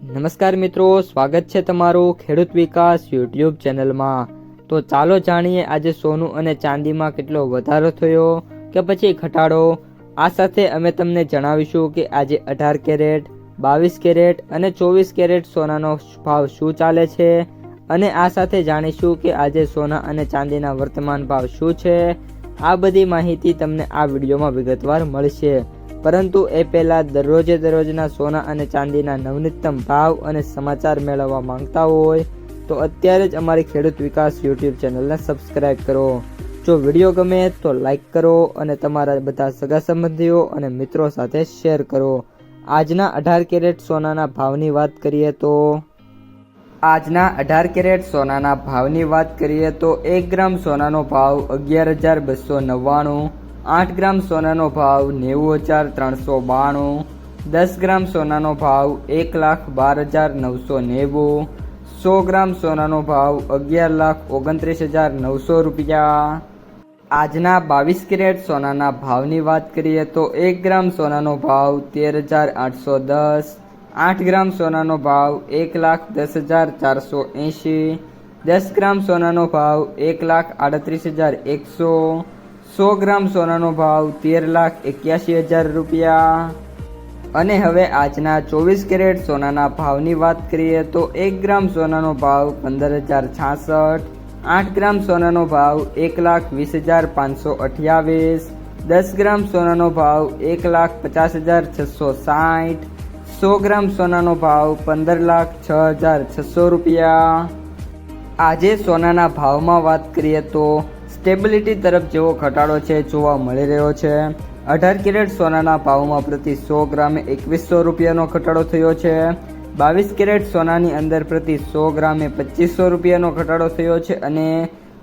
નમસ્કાર મિત્રો, સ્વાગત છે તમારું ખેડૂત વિકાસ યુટ્યુબ ચેનલમાં। તો ચાલો જાણીએ આજે સોનું અને ચાંદીમાં કેટલો વધારો થયો કે પછી ઘટાડો। આ સાથે અમે તમને જણાવીશું કે આજે 18 કેરેટ, 22 કેરેટ અને 24 કેરેટ સોનાનો ભાવ શું ચાલે છે અને આ સાથે જાણીશું કે આજે સોના અને ચાંદીના વર્તમાન ભાવ શું છે। આ બધી માહિતી તમને આ વિડીયોમાં વિગતવાર મળશે, પરંતુ એ પહેલાં દરરોજના સોના અને ચાંદીના નવનીતમ ભાવ અને સમાચાર મેળવવા માંગતા હોય તો અત્યારે જ અમારી ખેડૂત વિકાસ યુટ્યુબ ચેનલને સબસ્ક્રાઈબ કરો। જો વિડીયો ગમે તો લાઈક કરો અને તમારા બધા સગા સંબંધીઓ અને મિત્રો સાથે શેર કરો। આજના 18 કેરેટ સોનાના ભાવની વાત કરીએ તો આજના 18 કેરેટ સોનાના ભાવની વાત કરીએ તો 1 ગ્રામ સોનાનો ભાવ 11,299, 8 ગ્રામ સોનાનો ભાવ 90,392, 10 ગ્રામ સોનાનો ભાવ 1,12,990, 100 ગ્રામ સોનાનો ભાવ 11,29,900 રૂપિયા। આજના 22 કેરેટ સોનાના ભાવની વાત કરીએ તો 1 ગ્રામ સોનાનો ભાવ 13,810, 8 ગ્રામ સોનાનો ભાવ 1,10,480, 10 ગ્રામ સોનાનો ભાવ 1,38,100, 100 ગ્રામ સોનાનો ભાવ 13,81,000 રૂપિયા। અને હવે આજના 24 કેરેટ સોનાના ભાવની વાત કરીએ તો 1 ગ્રામ સોનાનો ભાવ 15,066, 8 ગ્રામ સોનાનો ભાવ 1,20,528, 10 ગ્રામ સોનાનો ભાવ 1,50,660, 100 ગ્રામ સોનાનો ભાવ 15,06,600 રૂપિયા। આજે સોનાના ભાવમાં વાત કરીએ તો સ્ટેબિલિટી તરફ જેવો ઘટાડો છે જોવા મળી રહ્યો છે। 18 કેરેટ સોનાના ભાવમાં પ્રતિ 100 ગ્રામે 2100 રૂપિયાનો ઘટાડો થયો છે। 22 કેરેટ સોનાની અંદર પ્રતિ 100 ગ્રામે 2500 રૂપિયાનો ઘટાડો થયો છે અને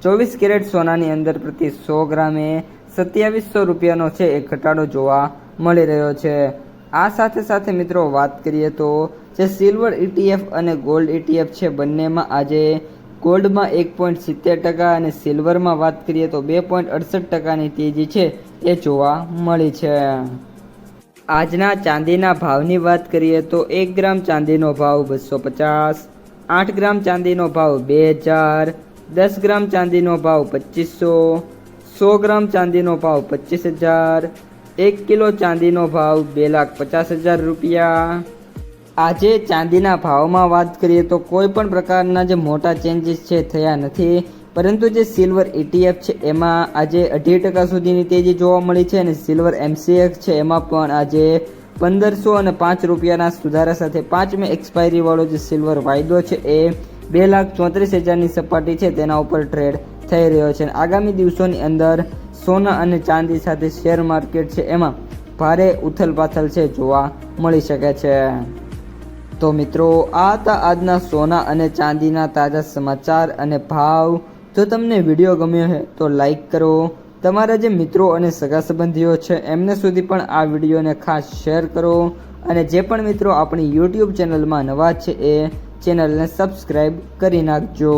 24 કેરેટ સોનાની અંદર પ્રતિ 100 ગ્રામે 2700 રૂપિયાનો છે એ ઘટાડો જોવા મળી રહ્યો છે। આ સાથે મિત્રો વાત કરીએ તો જે સિલ્વર ETF અને ગોલ્ડ ETF છે બંનેમાં આજે ગોલ્ડમાં 1.70% અને સિલ્વરમાં વાત કરીએ તો 2.68%ની તેજી છે એ જોવા મળી છે। આજના ચાંદીના ભાવની વાત કરીએ તો 1 ગ્રામ ચાંદીનો ભાવ 250, 8 ગ્રામ ચાંદીનો ભાવ 2000, 10 ગ્રામ ચાંદીનો ભાવ 2500, 100 ગ્રામ ચાંદીનો ભાવ 25,000, 1 કિલો ચાંદીનો ભાવ 2,50,000 રૂપિયા। આજે ચાંદીના ભાવમાં વાત કરીએ તો કોઈ પણ પ્રકારના જે મોટા ચેન્જીસ છે થયા નથી, પરંતુ જે સિલ્વર ETF છે એમાં આજે 2.5% સુધીની તેજી જોવા મળી છે અને સિલ્વર MCX છે એમાં પણ આજે 1500 અને 5 રૂપિયાના સુધારા સાથે 5મી એક્સપાયરી વાળો જે સિલ્વર વાયદો છે એ 2,34,000ની સપાટી છે તેના ઉપર ટ્રેડ થઈ રહ્યો છે। આગામી દિવસોની અંદર સોના અને ચાંદી સાથે શેર માર્કેટ છે એમાં ભારે ઉથલપાથલ છે જોવા મળી શકે છે। તો મિત્રો, આ હતા આજના સોના અને ચાંદીના તાજા સમાચાર અને ભાવ। જો તમને વિડીયો ગમ્યો હોય તો લાઈક કરો, તમારા જે મિત્રો અને સગા સંબંધીઓ છે એમને સુધી પણ આ વિડીયોને ખાસ શેર કરો અને જે પણ મિત્રો આપણી યુટ્યુબ ચેનલમાં નવા છે એ ચેનલને સબસ્ક્રાઈબ કરી નાખજો।